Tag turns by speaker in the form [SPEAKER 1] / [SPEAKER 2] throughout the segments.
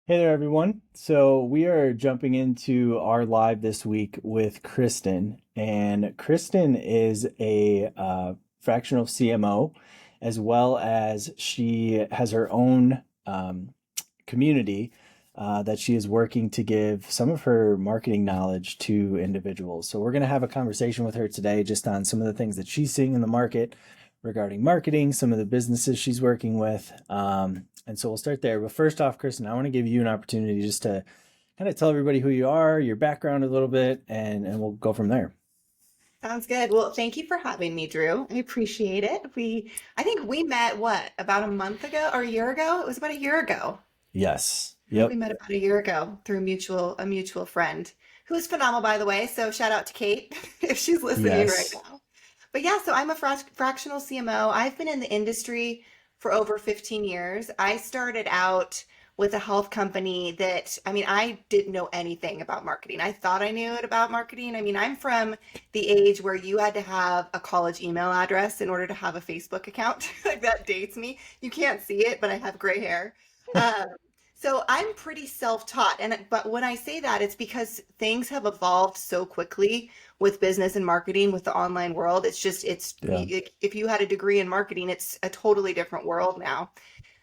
[SPEAKER 1] Hey there, everyone. So we are jumping into our live this week with Kristin, and Kristin is a fractional CMO, as well as she has her own community that she is working to give some of her marketing knowledge to individuals. So we're going to have a conversation with her today just on some of the things that she's seeing in the market regarding marketing, some of the businesses she's working with. And so we'll start there. But first off, Kristen, I want to give you an opportunity just to kind of tell everybody who you are, your background a little bit, and we'll go from there.
[SPEAKER 2] Sounds good. Well, thank you for having me, Drew. I appreciate it. I think we met about a month ago or a year ago? It was about a year ago.
[SPEAKER 1] Yes.
[SPEAKER 2] I think we
[SPEAKER 1] Yep.
[SPEAKER 2] met about a year ago through a mutual friend who is phenomenal, by the way. So shout out to Kate if she's listening right
[SPEAKER 1] Yes.
[SPEAKER 2] now. But yeah, so I'm a fractional CMO. I've been in the industry for over 15 years. I started out with a health company that, I mean, I didn't know anything about marketing. I thought I knew it about marketing. I mean, I'm from the age where you had to have a college email address in order to have a Facebook account. Like that dates me. You can't see it, but I have gray hair. Um, so I'm pretty self-taught. But when I say that, it's because things have evolved so quickly with business and marketing with the online world.
[SPEAKER 1] Yeah.
[SPEAKER 2] If you had a degree in marketing, it's a totally different world now.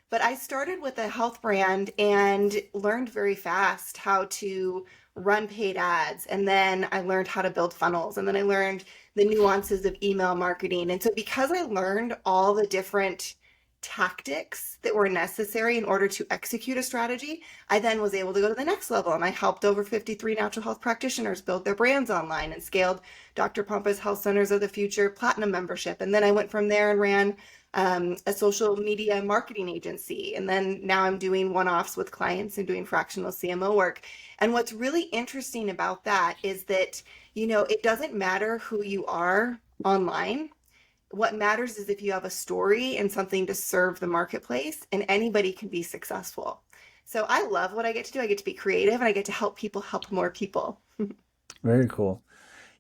[SPEAKER 2] But I started with a health brand and learned very fast how to run paid ads. And then I learned how to build funnels. And then I learned the nuances of email marketing. And so because I learned all the different tactics that were necessary in order to execute a strategy, I then was able to go to the next level. And I helped over 53 natural health practitioners build their brands online and scaled Dr. Pompa's Health Centers of the Future Platinum membership. And then I went from there and ran a social media marketing agency. And then now I'm doing one offs with clients and doing fractional CMO work. And what's really interesting about that is that, it doesn't matter who you are online. What matters is if you have a story and something to serve the marketplace, and anybody can be successful. So I love what I get to do. I get to be creative and I get to help people help more people.
[SPEAKER 1] Very cool.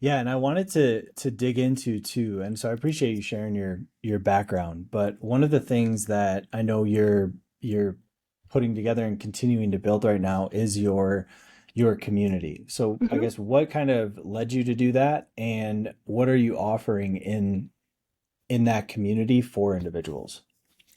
[SPEAKER 1] Yeah, and I wanted to dig into too, and so I appreciate you sharing your background. But one of the things that I know you're putting together and continuing to build right now is your community. So I
[SPEAKER 2] Mhm.
[SPEAKER 1] guess what kind of led you to do that, and what are you offering in that community for individuals?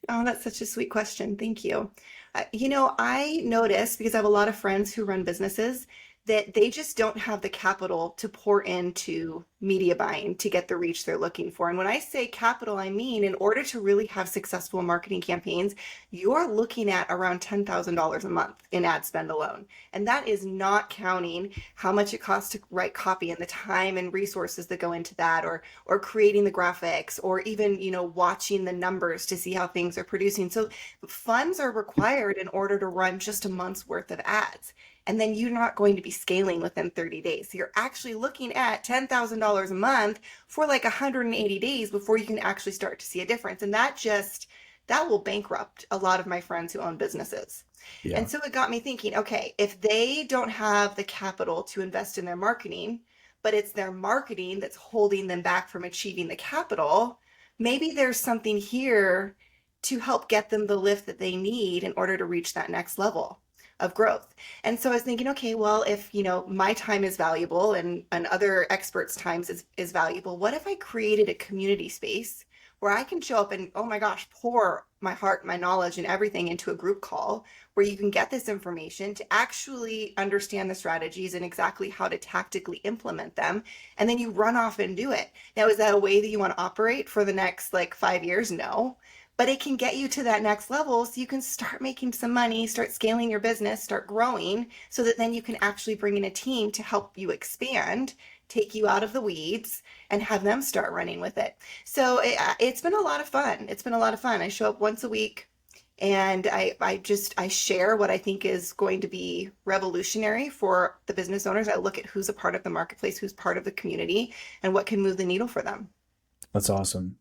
[SPEAKER 2] Oh, that's such a sweet question. Thank you. I notice because I have a lot of friends who run businesses that they just don't have the capital to pour into media buying to get the reach they're looking for. And when I say capital, I mean in order to really have successful marketing campaigns, you're looking at around $10,000 a month in ad spend alone. And that is not counting how much it costs to write copy and the time and resources that go into that, or creating the graphics, or even watching the numbers to see how things are producing. So funds are required in order to run just a month's worth of ads, and then you're not going to be scaling within 30 days. So you're actually looking at $10,000 a month for like 180 days before you can actually start to see a difference. And that will bankrupt a lot of my friends who own businesses.
[SPEAKER 1] Yeah.
[SPEAKER 2] And so it got me thinking, okay, if they don't have the capital to invest in their marketing, but it's their marketing that's holding them back from achieving the capital, maybe there's something here to help get them the lift that they need in order to reach that next level of growth. And so I was thinking, okay, well, if my time is valuable and other experts' times is valuable, what if I created a community space where I can show up and, oh my gosh, pour my heart, my knowledge, and everything into a group call where you can get this information to actually understand the strategies and exactly how to tactically implement them. And then you run off and do it. Now, is that a way that you want to operate for the next like 5 years? No. But it can get you to that next level so you can start making some money, start scaling your business, start growing, so that then you can actually bring in a team to help you expand, take you out of the weeds, and have them start running with it. So it's been a lot of fun. It's been a lot of fun. I show up once a week and I share what I think is going to be revolutionary for the business owners. I look at who's a part of the marketplace, who's part of the community, and what can move the needle for them.
[SPEAKER 1] That's awesome.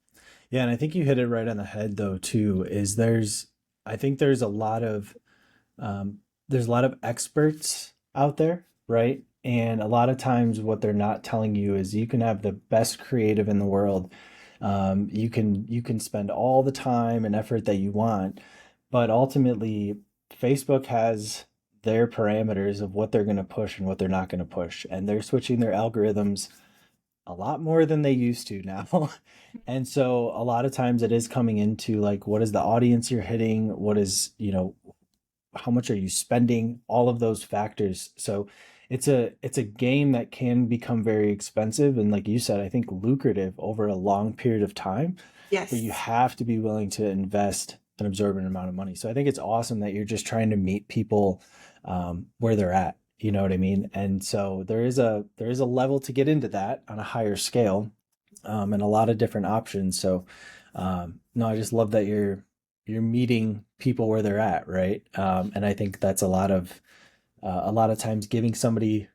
[SPEAKER 1] Yeah, and I think you hit it right on the head though too, is I think um, there's a lot of experts out there, right? And a lot of times what they're not telling you is you can have the best creative in the world. You can spend all the time and effort that you want, but ultimately Facebook has their parameters of what they're going to push and what they're not going to push. And they're switching their algorithms a lot more than they used to now. And so a lot of times it is coming into like, what is the audience you're hitting? What is, how much are you spending? All of those factors. So it's a game that can become very expensive and, like you said, I think lucrative over a long period of time, but you
[SPEAKER 2] Yes.
[SPEAKER 1] have to be willing to invest an absorbent amount of money. So I think it's awesome that you're just trying to meet people where they're at. You know what I mean? And so there is a level to get into that on a higher scale, and a lot of different options. So no, I just love that you're meeting people where they're at, right? And I think that's a lot of times giving somebody,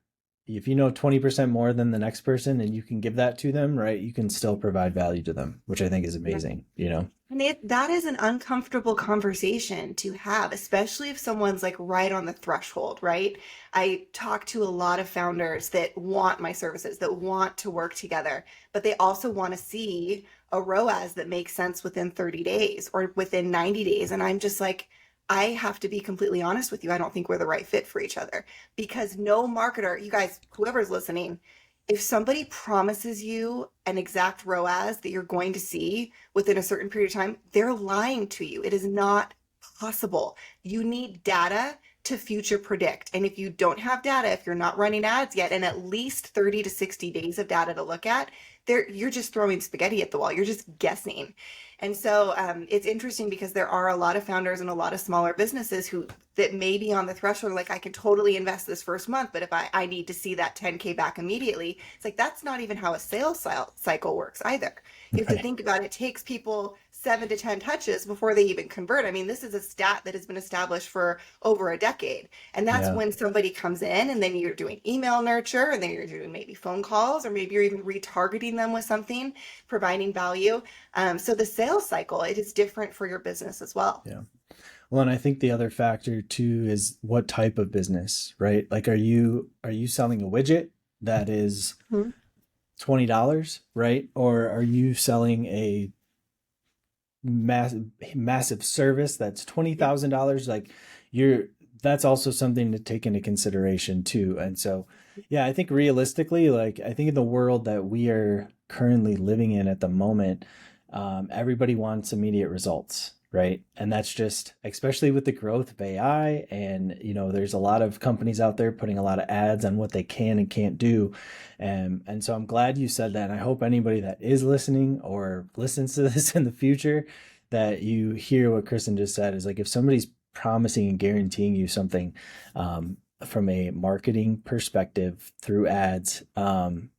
[SPEAKER 1] if you know 20% more than the next person and you can give that to them, right, you can still provide value to them, which I think is amazing, you know?
[SPEAKER 2] And that is an uncomfortable conversation to have, especially if someone's like right on the threshold, right? I talk to a lot of founders that want my services, that want to work together, but they also want to see a ROAS that makes sense within 30 days or within 90 days. And I'm just like, I have to be completely honest with you. I don't think we're the right fit for each other because no marketer, you guys, whoever's listening, if somebody promises you an exact ROAS that you're going to see within a certain period of time, they're lying to you. It is not possible. You need data to future predict. And if you don't have data, if you're not running ads yet, and at least 30 to 60 days of data to look at, you're just throwing spaghetti at the wall. You're just guessing. And so it's interesting because there are a lot of founders and a lot of smaller businesses who that may be on the threshold, like I can totally invest this first month, but if I need to see that 10K back immediately, it's like that's not even how a sales cycle works either. You have to
[SPEAKER 1] Right.
[SPEAKER 2] think about it takes people 7 to 10 touches before they even convert. I mean, this is a stat that has been established for over a decade. And that's
[SPEAKER 1] Yeah.
[SPEAKER 2] when somebody comes in and then you're doing email nurture and then you're doing maybe phone calls or maybe you're even retargeting them with something, providing value. So the sales cycle, it is different for your business as well.
[SPEAKER 1] Yeah. Well, and I think the other factor too is what type of business, right? Like, are you selling a widget that is
[SPEAKER 2] Mhm.
[SPEAKER 1] $20, right? Or are you selling a massive service that's
[SPEAKER 2] Yep.
[SPEAKER 1] $20,000? Like, you're that's also something to take into consideration too. And so, yeah, I think realistically, like, I think in the world that we are currently living in at the moment, everybody wants immediate results, right? And that's just, especially with the growth of AI, and there's a lot of companies out there putting a lot of ads on what they can and can't do. And so I'm glad you said that. And I hope anybody that is listening or listens to this in the future, that you hear what Kristen just said, is like, if somebody's promising and guaranteeing you something, from a marketing perspective through ads, in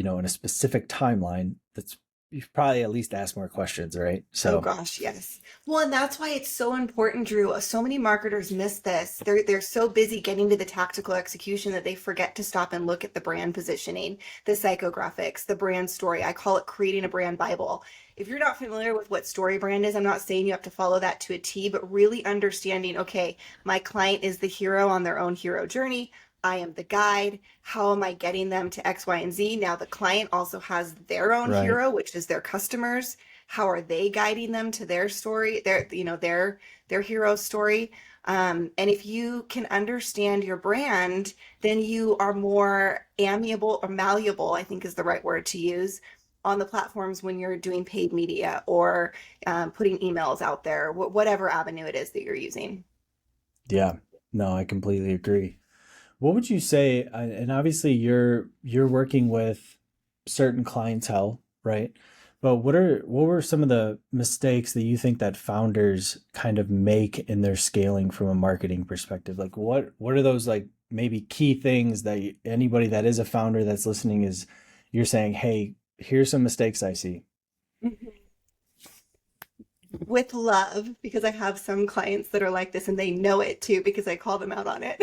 [SPEAKER 1] a specific timeline, that's you've probably at least asked more questions, right?
[SPEAKER 2] Oh
[SPEAKER 1] So,
[SPEAKER 2] gosh, yes. Well, and that's why it's so important, Drew. So many marketers miss this. They're so busy getting to the tactical execution that they forget to stop and look at the brand positioning, the psychographics, the brand story. I call it creating a brand Bible. If you're not familiar with what story brand is, I'm not saying you have to follow that to a T, but really understanding, okay, my client is the hero on their own hero journey. I am the guide. How am I getting them to X, Y, and Z? Now the client also has their own
[SPEAKER 1] right.
[SPEAKER 2] hero, which is their customers. How are they guiding them to their story, their hero story? And if you can understand your brand, then you are more amiable or malleable, I think is the right word to use, on the platforms when you're doing paid media or putting emails out there, whatever avenue it is that you're using.
[SPEAKER 1] Yeah. No, I completely agree. What would you say? And obviously, you're working with certain clientele, right? But what were some of the mistakes that you think that founders kind of make in their scaling from a marketing perspective? Like, what are those, like, maybe key things that anybody that is a founder that's listening is you're saying, hey, here's some mistakes I see.
[SPEAKER 2] Mhm. With love, because I have some clients that are like this and they know it too because I call them out on it.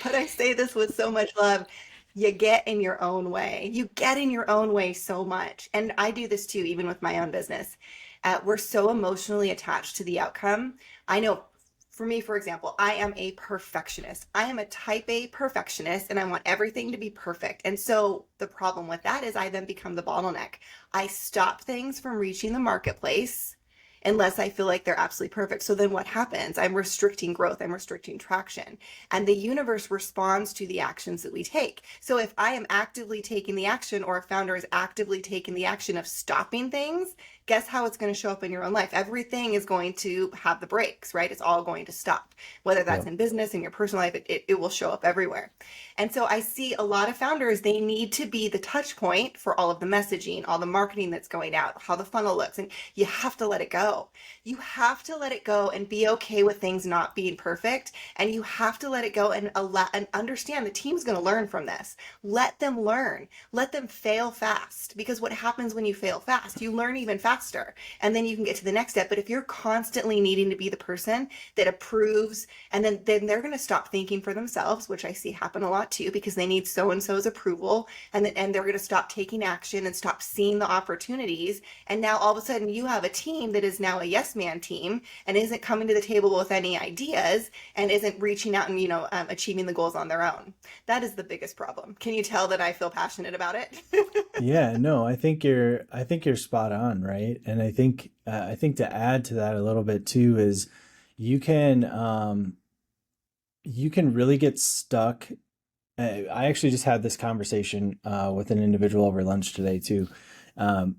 [SPEAKER 2] But I say this with so much love. You get in your own way. You get in your own way so much. And I do this too, even with my own business. We're so emotionally attached to the outcome. I know for me, for example, I am a perfectionist. I am a type A perfectionist and I want everything to be perfect. And so the problem with that is I then become the bottleneck. I stop things from reaching the marketplace unless I feel like they're absolutely perfect. So then what happens? I'm restricting growth, I'm restricting traction. And the universe responds to the actions that we take. So if I am actively taking the action, or a founder is actively taking the action of stopping things, guess how it's going to show up in your own life? Everything is going to have the brakes, right? It's all going to stop. Whether that's
[SPEAKER 1] Yep.
[SPEAKER 2] in business, in your personal life, it will show up everywhere. And so I see a lot of founders, they need to be the touch point for all of the messaging, all the marketing that's going out, how the funnel looks. And you have to let it go. You have to let it go and be okay with things not being perfect. And you have to let it go and allow and understand the team's going to learn from this. Let them learn. Let them fail fast. Because what happens when you fail fast? You learn even faster. And then you can get to the next step. But if you're constantly needing to be the person that approves, and then they're going to stop thinking for themselves, which I see happen a lot too, because they need so and so's approval, and they're going to stop taking action and stop seeing the opportunities. And now all of a sudden you have a team that is now a yes man team and isn't coming to the table with any ideas and isn't reaching out and achieving the goals on their own. That is the biggest problem. Can you tell that I feel passionate about it?
[SPEAKER 1] Yeah, no, I think you're spot on, right? And I think to add to that a little bit too is you can you can really get stuck. I actually just had this conversation with an individual over lunch today too. Um,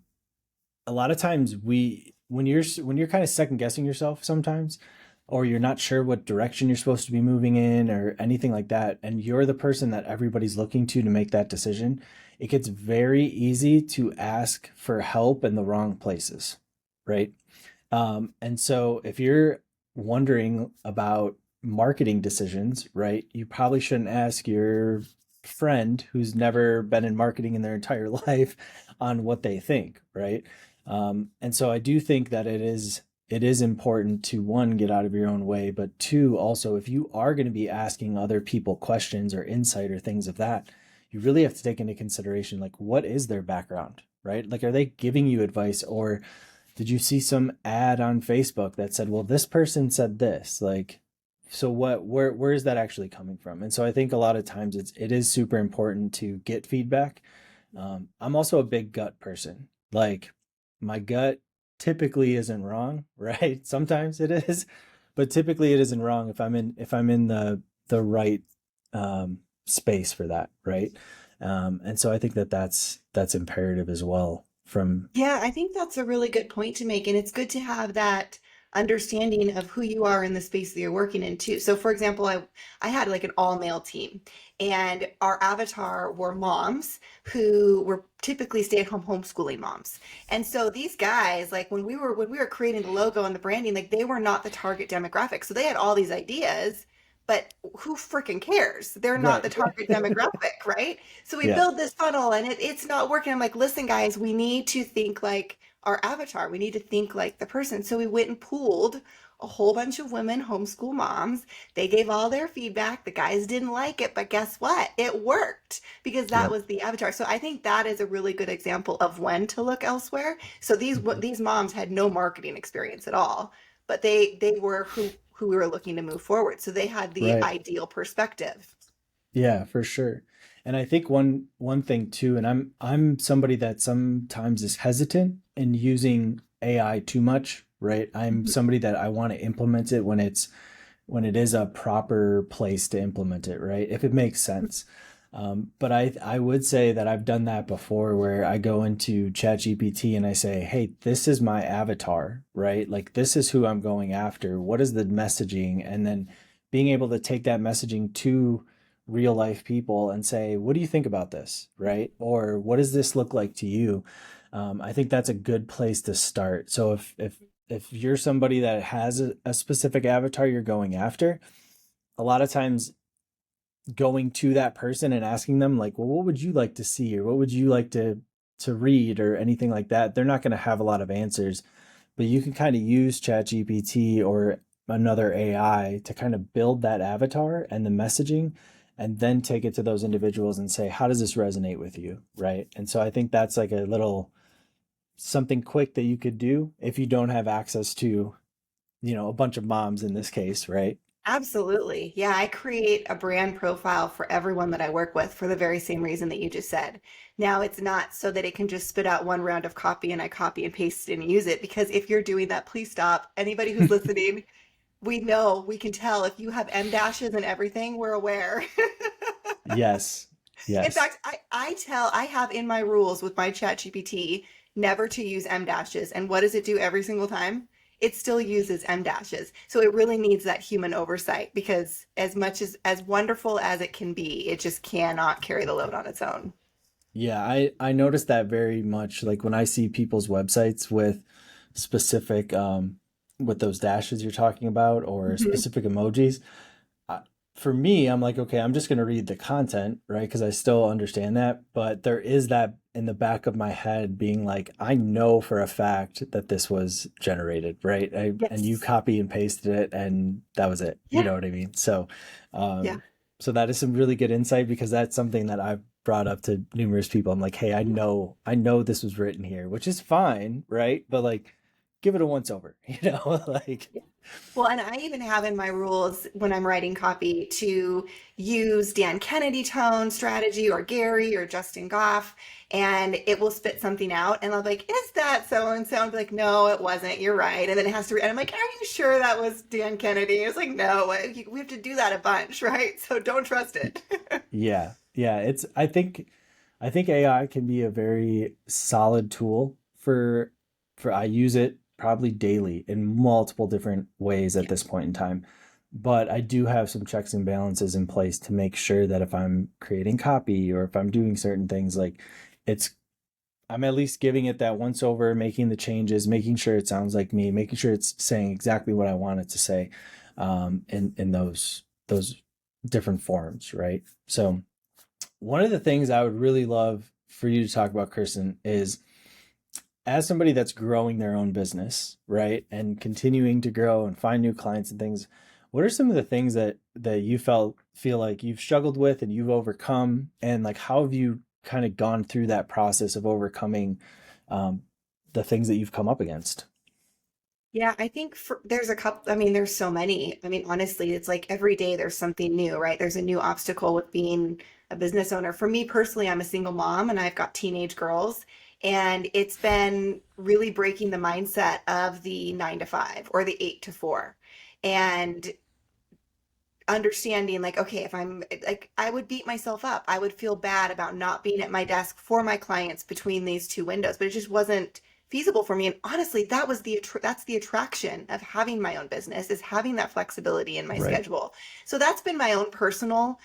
[SPEAKER 1] a lot of times when you're kind of second guessing yourself sometimes, or you're not sure what direction you're supposed to be moving in or anything like that, and you're the person that everybody's looking to make that decision, it gets very easy to ask for help in the wrong places, right? And so if you're wondering about marketing decisions, right, you probably shouldn't ask your friend who's never been in marketing in their entire life on what they think, right? And so I do think that it is important to one, get out of your own way, but two, also if you are going to be asking other people questions or insight or things of that, you really have to take into consideration like what is their background, right? Like are they giving you advice, or did you see some ad on Facebook that said, well, this person said this? Like, so where is that actually coming from? And so I think a lot of times it is super important to get feedback. I'm also a big gut person. Like my gut typically isn't wrong, right? Sometimes it is, but typically it isn't wrong if I'm in the right space for that, right? And so I think that that's imperative as well from.
[SPEAKER 2] Yeah, I think that's a really good point to make. And it's good to have that understanding of who you are in the space that you're working in too. So for example, I had like an all male team, and our avatar were moms who were typically stay-at-home homeschooling moms. And so these guys, like when we were creating the logo and the branding, like they were not the target demographic. So they had all these ideas, but who freaking cares? They're not the
[SPEAKER 1] Right.
[SPEAKER 2] target demographic, right? So we
[SPEAKER 1] Yeah.
[SPEAKER 2] build this funnel and it's not working. I'm like, listen, guys, we need to think like our avatar. We need to think like the person. So we went and pooled a whole bunch of women homeschool moms. They gave all their feedback. The guys didn't like it, but guess what? It worked because that
[SPEAKER 1] Yep.
[SPEAKER 2] was the avatar. So I think that is a really good example of when to look elsewhere. So
[SPEAKER 1] Mhm.
[SPEAKER 2] these moms had no marketing experience at all, but they were who we were looking to move forward. So they had the
[SPEAKER 1] Right.
[SPEAKER 2] ideal perspective.
[SPEAKER 1] Yeah, for sure. And I think one thing too, and I'm somebody that sometimes is hesitant in using AI too much, right? I'm
[SPEAKER 2] Mhm.
[SPEAKER 1] somebody that I want to implement it when it is a proper place to implement it, right? If it makes sense. But I would say that I've done that before where I go into ChatGPT and I say, hey, this is my avatar, right? Like this is who I'm going after. What is the messaging? And then being able to take that messaging to real life people and say, what do you think about this, right? Or what does this look like to you? I think that's a good place to start. So if you're somebody that has a specific avatar you're going after, a lot of times going to that person and asking them like, well, what would you like to see, or what would you like to read, or anything like that, they're not going to have a lot of answers. But you can kind of use ChatGPT or another AI to kind of build that avatar and the messaging, and then take it to those individuals and say, how does this resonate with you, right? And so I think that's like a little something quick that you could do if you don't have access to, a bunch of moms in this case, right?
[SPEAKER 2] Absolutely. Yeah, I create a brand profile for everyone that I work with for the very same reason that you just said. Now, it's not so that it can just spit out one round of copy and I copy and paste it and use it, because if you're doing that, please stop. Anybody who's listening, we know, we can tell if you have M dashes and everything, we're aware.
[SPEAKER 1] Yes.
[SPEAKER 2] In
[SPEAKER 1] Yes.
[SPEAKER 2] fact, I have in my rules with my chat GPT never to use M dashes. And what does it do every single time? It still uses M dashes. So it really needs that human oversight, because as much as wonderful as it can be, it just cannot carry the load on its own.
[SPEAKER 1] Yeah, I noticed that very much. Like when I see people's websites with specific with those dashes you're talking about or
[SPEAKER 2] Mhm.
[SPEAKER 1] specific emojis, I, for me, I'm like, okay, I'm just going to read the content, right? Because I still understand that. But there is that in the back of my head being like, I know for a fact that this was generated, right? And you
[SPEAKER 2] Yes.
[SPEAKER 1] copy and pasted it, and that was it. You
[SPEAKER 2] Yeah.
[SPEAKER 1] know what I mean? So,
[SPEAKER 2] Yeah.
[SPEAKER 1] um, so that is some really good insight because that's something that I've brought up to numerous people. I'm like, hey, I know this was written here, which is fine, right? But like, give it a once over, like,
[SPEAKER 2] Well, and I even have in my rules when I'm writing copy to use Dan Kennedy tone strategy or Gary or Justin Goff, and it will spit something out. And I'll be like, is that so and so? And be like, no, it wasn't. You're right. And then it has to, and I'm like, are you sure that was Dan Kennedy? It's like, no, we have to do that a bunch, right? So don't trust it.
[SPEAKER 1] yeah, yeah. I think AI can be a very solid tool for I use it probably daily in multiple different ways at
[SPEAKER 2] Yeah.
[SPEAKER 1] this point in time. But I do have some checks and balances in place to make sure that if I'm creating copy or if I'm doing certain things, like it's I'm at least giving it that once over, making the changes, making sure it sounds like me, making sure it's saying exactly what I want it to say, in those different forms, right? So one of the things I would really love for you to talk about, Kirsten, is as somebody that's growing their own business, right, and continuing to grow and find new clients and things. What are some of the things that you feel like you've struggled with and you've overcome, and like how have you kind of gone through that process of overcoming um, the things that you've come up against?
[SPEAKER 2] Yeah, I think there's a couple, I mean, there's so many. I mean, honestly, it's like every day there's something new, right? There's a new obstacle with being a business owner. For me personally, I'm a single mom and I've got teenage girls, and it's been really breaking the mindset of the 9 to 5 or the 8 to 4. And understanding like, okay, if I'm like, I would beat myself up, I would feel bad about not being at my desk for my clients between these two windows, but it just wasn't feasible for me. And honestly, that's the attraction of having my own business, is having that flexibility in my
[SPEAKER 1] Right.
[SPEAKER 2] schedule. So that's been my own personal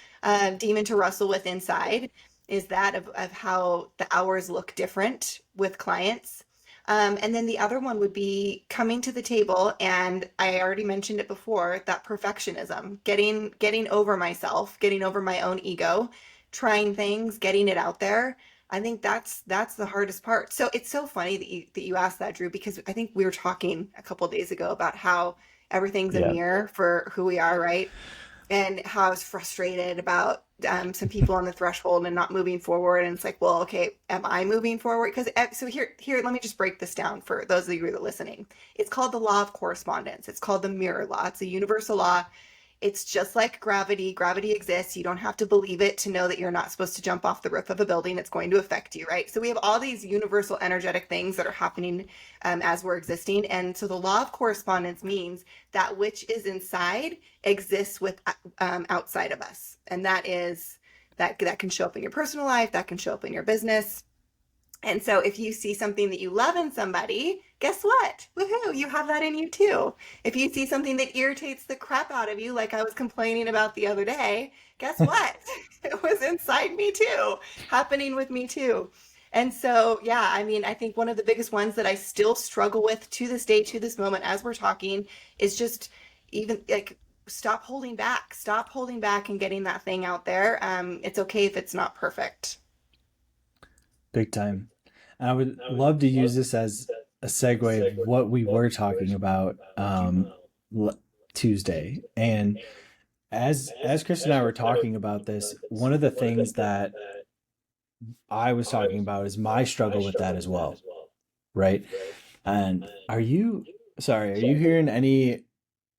[SPEAKER 2] demon to wrestle with inside, is that of how the hours look different with clients. And then the other one would be coming to the table, and I already mentioned it before, that perfectionism, getting over myself, getting over my own ego, trying things, getting it out there. I think that's the hardest part. So it's so funny that you asked that, Drew, because I think we were talking a couple days ago about how everything's a
[SPEAKER 1] Yeah.
[SPEAKER 2] mirror for who we are, right? And how I was frustrated about some people on the threshold and not moving forward. And it's like, well, okay, am I moving forward? Because so here, let me just break this down for those of you that are listening. It's called the law of correspondence. It's called the mirror law. It's a universal law. It's just like gravity. Gravity exists. You don't have to believe it to know that you're not supposed to jump off the roof of a building. It's going to affect you, right? So we have all these universal energetic things that are happening as we're existing. And so the law of correspondence means that which is inside exists with outside of us, and that can show up in your personal life. That can show up in your business. And so if you see something that you love in somebody, guess what? Woohoo, you have that in you too. If you see something that irritates the crap out of you, like I was complaining about the other day, guess what? It was inside me too, happening with me too. And so, yeah, I mean, I think one of the biggest ones that I still struggle with to this day, to this moment, as we're talking, is just even like, stop holding back and getting that thing out there. It's okay if it's not perfect.
[SPEAKER 1] Big time. And I would love to use this as a segue of what we were talking about Tuesday. And as Chris and I were talking about this, one of the things that I was talking about is my struggle with that as well, right? And are you hearing any?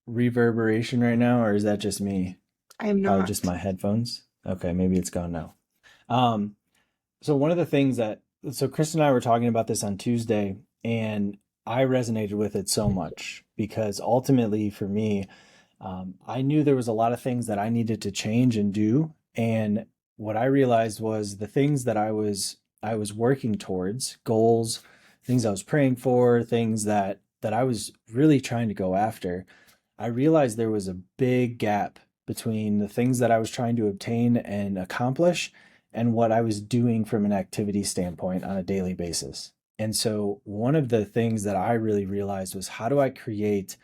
[SPEAKER 1] reverberation right now, or is that just me?
[SPEAKER 2] I am
[SPEAKER 1] Probably just
[SPEAKER 2] not.
[SPEAKER 1] my headphones. Okay, maybe it's gone now. Um, so one of the things that so Chris and I were talking about this on Tuesday, and I resonated with it so much because ultimately for me, I knew there was a lot of things that I needed to change and do, and what I realized was the things that I was working towards, goals, things I was praying for, things that I was really trying to go after. I realized there was a big gap between the things that I was trying to obtain and accomplish and what I was doing from an activity standpoint on a daily basis. And so, one of the things that I really realized was how do I create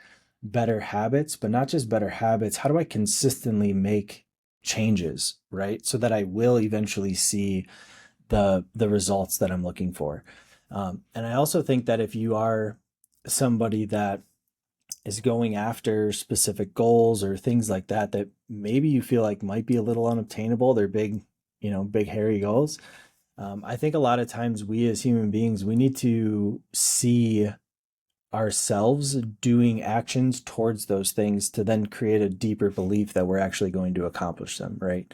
[SPEAKER 1] better habits, but not just better habits, how do I consistently make changes, right? So that I will eventually see the results that I'm looking for. And I also think that if you are somebody that is going after specific goals or things like that that maybe you feel like might be a little unobtainable, they're big, big hairy goals. I think a lot of times we as human beings, we need to see ourselves doing actions towards those things to then create a deeper belief that we're actually going to accomplish them, right?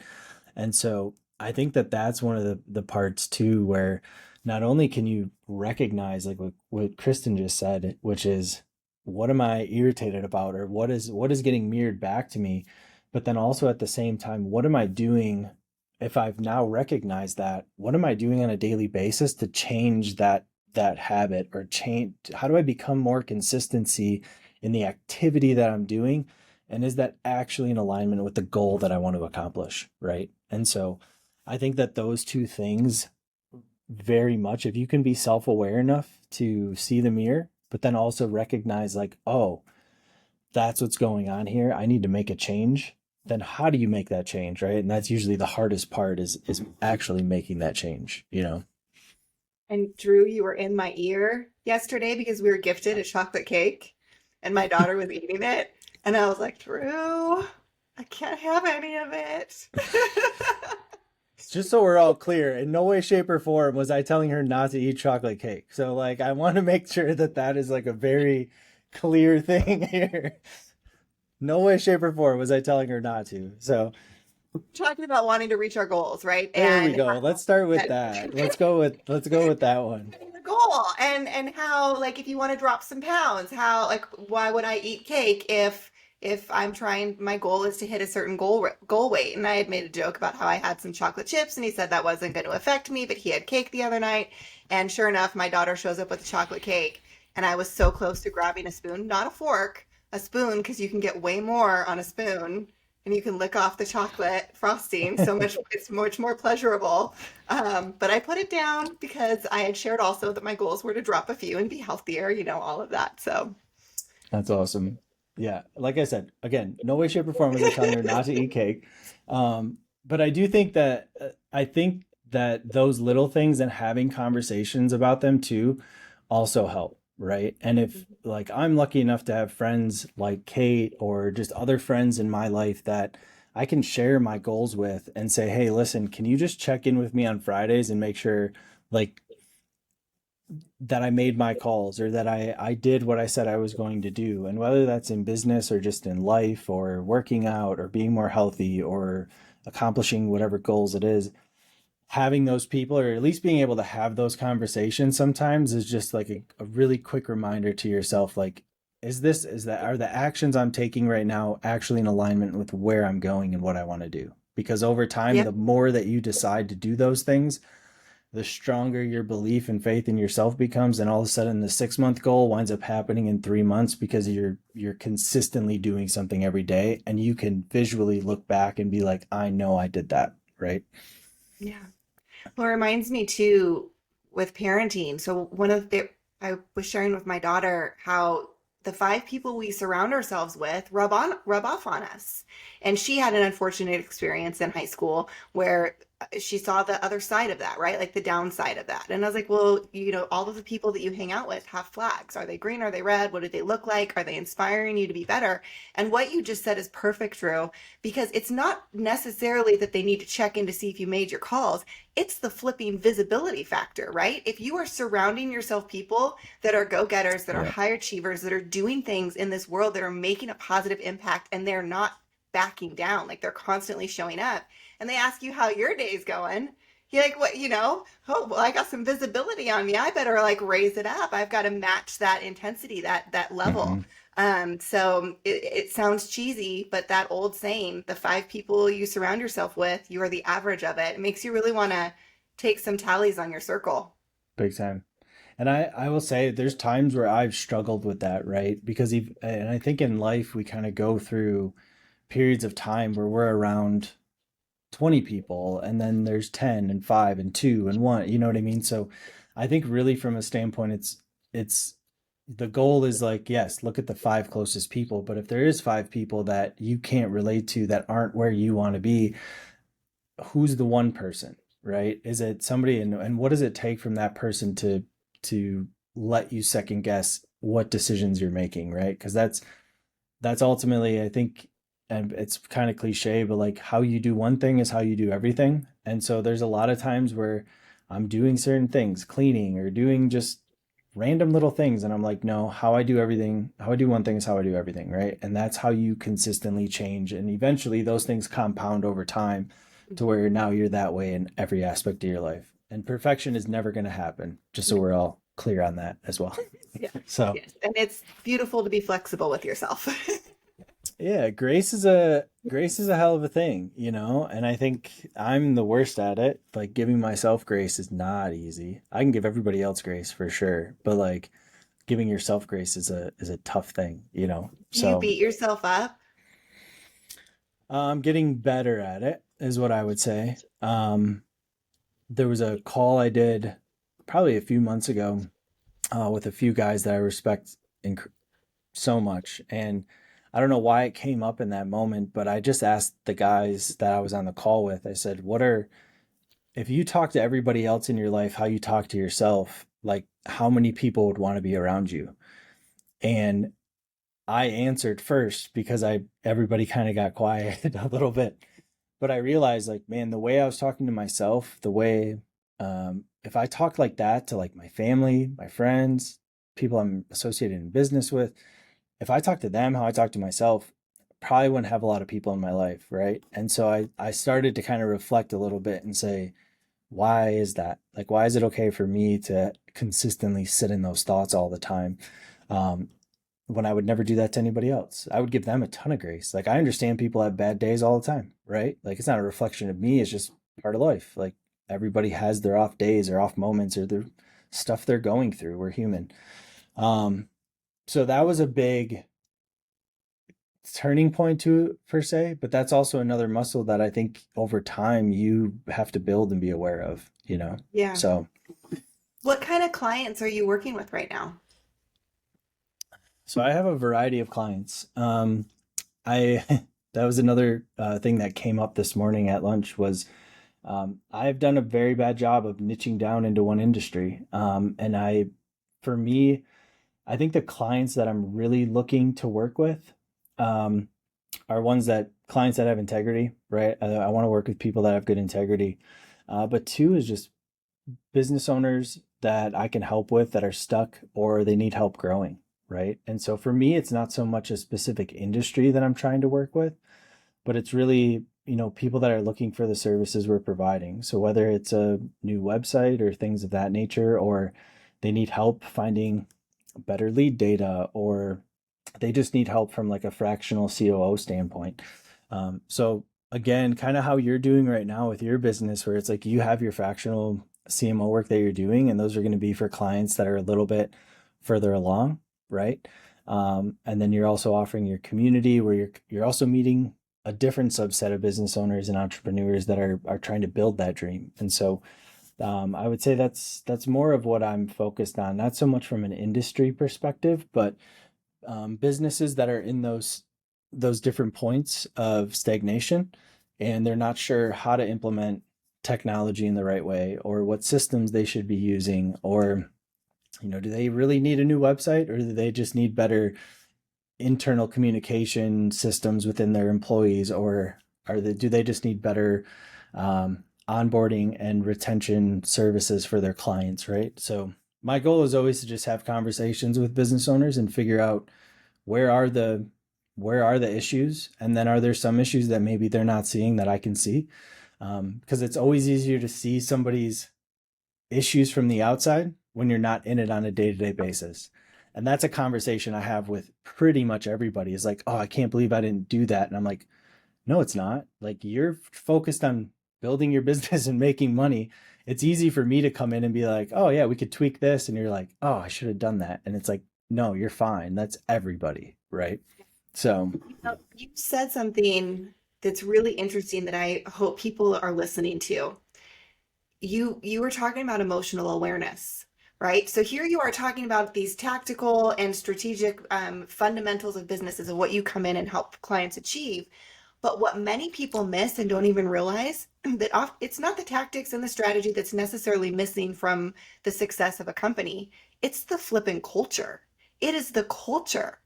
[SPEAKER 1] And so I think that that's one of the parts too, where not only can you recognize like what Kristen just said, which is what am I irritated about or what is getting mirrored back to me, but then also at the same time, what am I doing if I've now recognized that, what am I doing on a daily basis to change that habit or change how do I become more consistency in the activity that I'm doing and is that actually in alignment with the goal that I want to accomplish, right? And so I think that those two things very much, if you can be self-aware enough to see the mirror but then also recognize like, oh, that's what's going on here, I need to make a change, then how do you make that change, right? And that's usually the hardest part is actually making that change.
[SPEAKER 2] And Drew, you were in my ear yesterday because we were gifted a chocolate cake and my daughter was eating it. And I was like, Drew, I can't have any of it.
[SPEAKER 1] Just so we're all clear, in no way, shape, or form was I telling her not to eat chocolate cake. So, like, I want to make sure that that is like a very clear thing here. No way, shape, or form was I telling her not to. So,
[SPEAKER 2] Talking about wanting to reach our goals, right?
[SPEAKER 1] there we
[SPEAKER 2] And
[SPEAKER 1] go. Let's start with that. Let's go with that one.
[SPEAKER 2] the goal and how like if you want to drop some pounds, how like why would I eat cake if I'm trying my goal is to hit a certain goal weight. And I had made a joke about how I had some chocolate chips and he said that wasn't going to affect me, but he had cake the other night. And sure enough, my daughter shows up with a chocolate cake and I was so close to grabbing a spoon, not a fork, a spoon because you can get way more on a spoon and you can lick off the chocolate frosting so much it's much more pleasurable. But I put it down because I had shared also that my goals were to drop a few and be healthier, all of that. So
[SPEAKER 1] That's awesome. Yeah, like I said, again, no way, shape, or form was I telling her not to eat cake. But I do think that those little things and having conversations about them too also help, right? And if like I'm lucky enough to have friends like Kate or just other friends in my life that I can share my goals with and say, hey, listen, can you just check in with me on Fridays and make sure like that I made my calls or that I did what I said I was going to do. And whether that's in business or just in life or working out or being more healthy or accomplishing whatever goals it is, having those people or at least being able to have those conversations sometimes is just like a really quick reminder to yourself like, are the actions I'm taking right now actually in alignment with where I'm going and what I want to do? Because over time,
[SPEAKER 2] yeah,
[SPEAKER 1] the more that you decide to do those things, the stronger your belief and faith in yourself becomes, and all of a sudden the 6 month goal winds up happening in 3 months because you're consistently doing something every day and you can visually look back and be like, I know I did that, right?
[SPEAKER 2] yeah. Well, it reminds me too with parenting. So I was sharing with my daughter how the five people we surround ourselves with rub off on us. And she had an unfortunate experience in high school where she saw the other side of that, right? Like the downside of that. And I was like, well, all of the people that you hang out with have flags. Are they green? Are they red? What do they look like? Are they inspiring you to be better? And what you just said is perfect, Drew, because it's not necessarily that they need to check in to see if you made your calls. It's the flipping visibility factor, right? If you are surrounding yourself people that are go-getters, that are
[SPEAKER 1] Yeah.
[SPEAKER 2] high achievers, that are doing things in this world that are making a positive impact, and they're not backing down, like they're constantly showing up, and they ask you how your day's going, you're like, what, oh, well, I got some visibility on me. I better like raise it up. I've got to match that intensity, that level.
[SPEAKER 1] Hmm.
[SPEAKER 2] So it sounds cheesy, but that old saying, the five people you surround yourself with, you are the average of it. It makes you really want to take some tallies on your circle.
[SPEAKER 1] Big time. And I will say there's times where I've struggled with that, right? Because and I think in life we kind of go through periods of time where we're around 20 people and then there's 10 and 5 and 2 and 1, you know what I mean? So I think really from a standpoint it's the goal is like, yes, look at the 5 closest people, but if there is 5 people that you can't relate to that aren't where you want to be, who's the one person, right? Is it somebody, and what does it take from that person to let you second guess what decisions you're making, right? Because that's ultimately, I think, and it's kind of cliche, but like how you do one thing is how you do everything. And so there's a lot of times where I'm doing certain things, cleaning or doing just random little things. And I'm like, no, how I do everything, how I do one thing is how I do everything, right? And that's how you consistently change. And eventually those things compound over time to where now you're that way in every aspect of your life. And perfection is never going to happen, just so we're all clear on that as well.
[SPEAKER 2] Yeah.
[SPEAKER 1] So
[SPEAKER 2] Yes. And it's beautiful to be flexible with yourself.
[SPEAKER 1] yeah, grace is a hell of a thing, you know? And I think I'm the worst at it. Like giving myself grace is not easy. I can give everybody else grace for sure, but like giving yourself grace is a tough thing, you know?
[SPEAKER 2] Do you
[SPEAKER 1] So,
[SPEAKER 2] beat yourself up?
[SPEAKER 1] I'm getting better at it is what I would say. There was a call I did probably a few months ago with a few guys that I respect so much. And I don't know why it came up in that moment, but I just asked the guys that I was on the call with, I said, if you talk to everybody else in your life, how you talk to yourself, like how many people would want to be around you? And I answered first because everybody kind of got quiet a little bit. But I realized like, man, the way I was talking to myself, the way, if I talk like that to like my family, my friends, people I'm associated in business with, if I talk to them how I talk to myself, probably wouldn't have a lot of people in my life, right? And so I started to kind of reflect a little bit and say, why is that? Like, why is it okay for me to consistently sit in those thoughts all the time? Um, when I would never do that to anybody else. I would give them a ton of grace. Like I understand people have bad days all the time, right? Like it's not a reflection of me, it's just part of life. Like everybody has their off days or off moments or their stuff they're going through. We're human. Um, so that was a big turning point to per se, but that's also another muscle that I think over time you have to build and be aware of, you know?
[SPEAKER 2] Yeah.
[SPEAKER 1] So,
[SPEAKER 2] What kind of clients are you working with right now?
[SPEAKER 1] so I have a variety of clients. I that was another thing that came up this morning at lunch was I've done a very bad job of niching down into one industry. And for me, I think the clients that I'm really looking to work with um, are clients that have integrity, right? I want to work with people that have good integrity. But two is just business owners that I can help with that are stuck or they need help growing, right? And so for me, it's not so much a specific industry that I'm trying to work with, but it's really, people that are looking for the services we're providing. So whether it's a new website or things of that nature, or they need help finding better lead data, or they just need help from like a fractional COO standpoint. So again, kind of how you're doing right now with your business, where it's like you have your fractional CMO work that you're doing, and those are going to be for clients that are a little bit further along, right? And then you're also offering your community where you're also meeting a different subset of business owners and entrepreneurs that are trying to build that dream. And so I would say that's more of what I'm focused on, not so much from an industry perspective, but businesses that are in those different points of stagnation, and they're not sure how to implement technology in the right way, or what systems they should be using, or do they really need a new website, or do they just need better internal communication systems within their employees, or do they just need better onboarding and retention services for their clients, right? So my goal is always to just have conversations with business owners and figure out where are the where are the issues, and then are there some issues that maybe they're not seeing that I can see, because it's always easier to see somebody's issues from the outside when you're not in it on a day-to-day basis. And that's a conversation I have with pretty much everybody, is like, oh, I can't believe I didn't do that. And I'm like, no, it's not. Like, you're focused on building your business and making money. It's easy for me to come in and be like, oh yeah, we could tweak this. And you're like, oh, I should have done that. And it's like, no, you're fine. That's everybody. Right. So
[SPEAKER 2] You said something that's really interesting that I hope people are listening to. You were talking about emotional awareness, right? So here you are talking about these tactical and strategic fundamentals of businesses and what you come in and help clients achieve. But what many people miss and don't even realize that it's not the tactics and the strategy that's necessarily missing from the success of a company. It's the flipping culture. It is the culture.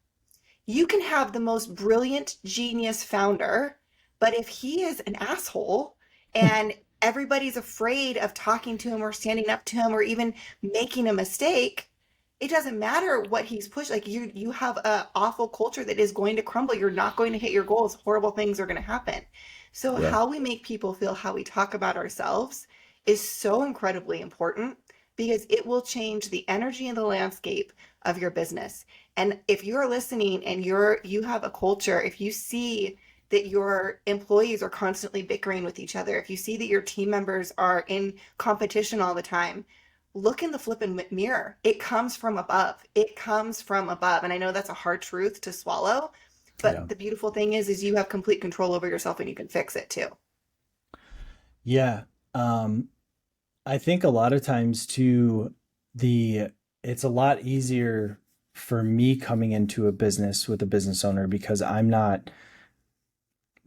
[SPEAKER 2] You can have the most brilliant genius founder, but if he is an asshole and everybody's afraid of talking to him or standing up to him or even making a mistake, it doesn't matter what he's pushed. Like you have a awful culture that is going to crumble. You're not going to hit your goals. Horrible things are going to happen. So
[SPEAKER 1] yeah,
[SPEAKER 2] how we make people feel, how we talk about ourselves is so incredibly important because it will change the energy and the landscape of your business. And if you're listening and you have a culture, if you see that your employees are constantly bickering with each other, if you see that your team members are in competition all the time, look in the flipping mirror. It comes from above. It comes from above. And I know that's a hard truth to swallow,
[SPEAKER 1] yeah,
[SPEAKER 2] but the beautiful thing is you have complete control over yourself and you can fix it too.
[SPEAKER 1] yeah. Um, I think a lot of times too, the it's a lot easier for me coming into a business with a business owner because I'm not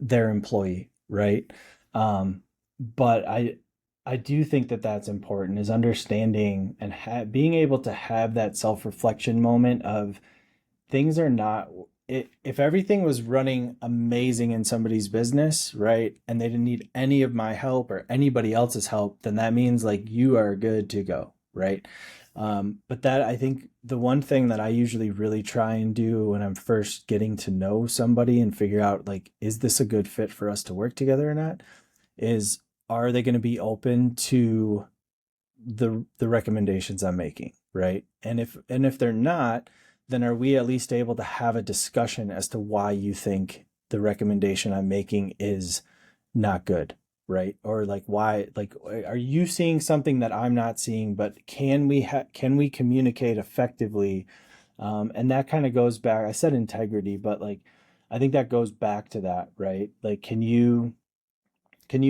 [SPEAKER 1] their employee, right? Um, but I do think that that's important, is understanding and being able to have that self-reflection moment of things are not if everything was running amazing in somebody's business, right, and they didn't need any of my help or anybody else's help, then that means like you are good to go, right? But that, I think the one thing that I usually really try and do when I'm first getting to know somebody and figure out like, is this a good fit for us to work together or not, is, are they going to be open to the recommendations I'm making, right? And if they're not, then are we at least able to have a discussion as to why you think the recommendation I'm making is not good, right? Or like, why, like, are you seeing something that I'm not seeing, but can we communicate effectively? And that kind of goes back, I said integrity, but like, I think that goes back to that, right? Like, can you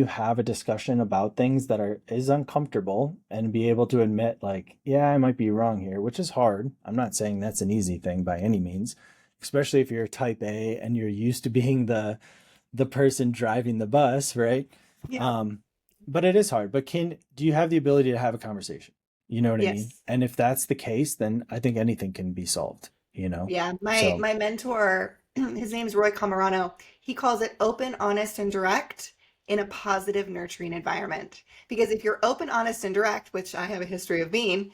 [SPEAKER 1] have a discussion about things that is uncomfortable and be able to admit like, yeah, I might be wrong here, which is hard. I'm not saying that's an easy thing by any means, especially if you're type A and you're used to being the person driving the bus, right?
[SPEAKER 2] Yeah.
[SPEAKER 1] um but it is hard. But do you have the ability to have a conversation? You know what I mean?
[SPEAKER 2] Yes.
[SPEAKER 1] And if that's the case, then I think anything can be solved,
[SPEAKER 2] Yeah. My
[SPEAKER 1] so
[SPEAKER 2] my mentor, his name's Roy Camarano. He calls it open, honest, and direct in a positive, nurturing environment. Because if you're open, honest, and direct, which I have a history of being,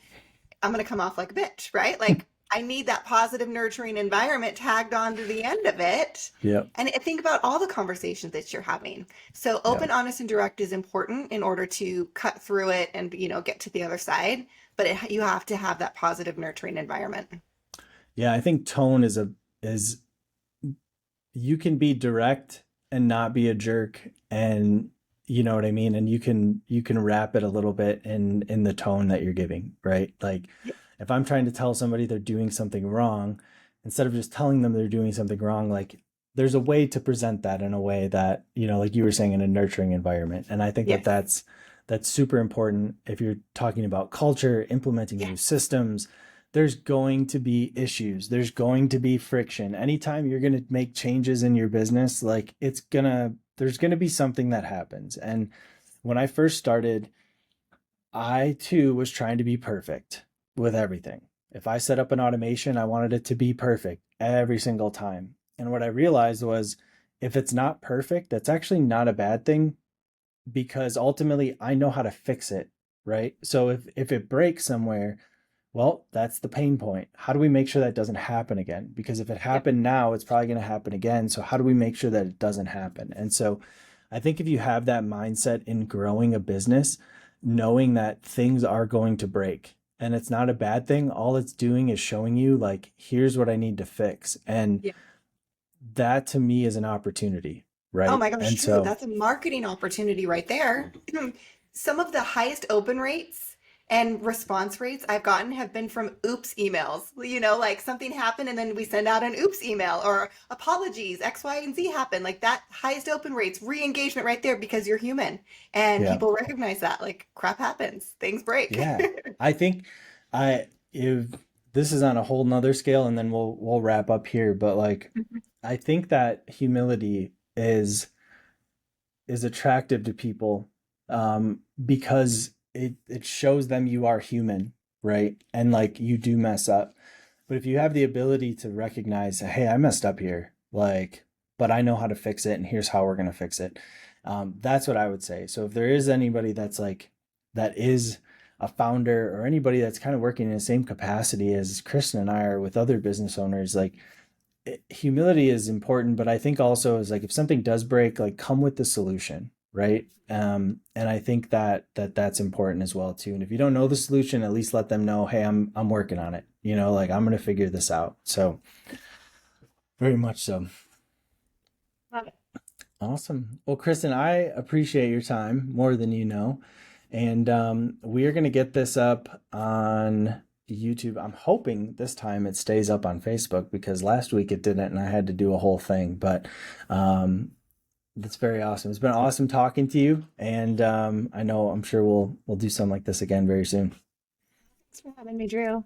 [SPEAKER 2] I'm going to come off like a bitch, right? Like I need that positive, nurturing environment tagged on to the end of it.
[SPEAKER 1] yeah,
[SPEAKER 2] And think about all the conversations that you're having. So
[SPEAKER 1] yeah,
[SPEAKER 2] open, honest, and direct is important in order to cut through it and, get to the other side. But you have to have that positive, nurturing environment.
[SPEAKER 1] yeah. I think tone is you can be direct and not be a jerk, and you know what I mean, and you can wrap it a little bit in the tone that you're giving, right? Like,
[SPEAKER 2] Yeah.
[SPEAKER 1] if I'm trying to tell somebody they're doing something wrong, instead of just telling them they're doing something wrong, like, there's a way to present that in a way that, like you were saying, in a nurturing environment. And I think that
[SPEAKER 2] Yes.
[SPEAKER 1] that's super important if you're talking about culture, implementing new
[SPEAKER 2] Yes.
[SPEAKER 1] systems. There's going to be issues. There's going to be friction. Anytime you're going to make changes in your business, like, there's going to be something that happens. And when I first started, I too was trying to be perfect with everything. If I set up an automation, I wanted it to be perfect every single time. And what I realized was if it's not perfect, that's actually not a bad thing because ultimately I know how to fix it, right? So if it breaks somewhere, well, that's the pain point. How do we make sure that doesn't happen again? Because if it
[SPEAKER 2] Yep.
[SPEAKER 1] happened now, it's probably going to happen again. So how do we make sure that it doesn't happen? And so I think if you have that mindset in growing a business, knowing that things are going to break and it's not a bad thing, all it's doing is showing you like, here's what I need to fix. And
[SPEAKER 2] Yeah.
[SPEAKER 1] that to me is an opportunity,
[SPEAKER 2] Oh
[SPEAKER 1] right?
[SPEAKER 2] my gosh,
[SPEAKER 1] And
[SPEAKER 2] true.
[SPEAKER 1] so,
[SPEAKER 2] That's a marketing opportunity right there. Some of the highest open rates and response rates I've gotten have been from oops emails. Like something happened and then we send out an oops email or apologies, X, Y, and Z happened. Like that highest open rates, re-engagement right there because you're human and
[SPEAKER 1] yeah.
[SPEAKER 2] people recognize that. Like crap happens, things break.
[SPEAKER 1] Yeah. I think I if this is on a whole nother scale and then we'll wrap up here, but like I think that humility is attractive to people because it shows them you are human, right? And like you do mess up. But if you have the ability to recognize, hey, I messed up here, like, but I know how to fix it, and here's how we're gonna fix it. That's what I would say. So if there is anybody that's like that is a founder or anybody that's kind of working in the same capacity as Kristen and I are with other business owners, like humility is important, but I think also is like if something does break, like come with the solution, right? And I think that's important as well too. And if you don't know the solution, at least let them know, hey, I'm working on it. Like I'm gonna figure this out. So very much so.
[SPEAKER 2] Love it.
[SPEAKER 1] Awesome. Well, Kristen, I appreciate your time more than you know. And we are going to get this up on YouTube. I'm hoping this time it stays up on Facebook because last week it didn't and I had to do a whole thing. But um, that's very awesome. It's been awesome talking to you. And I'm sure we'll do something like this again very soon.
[SPEAKER 2] Thanks for having me, Drew.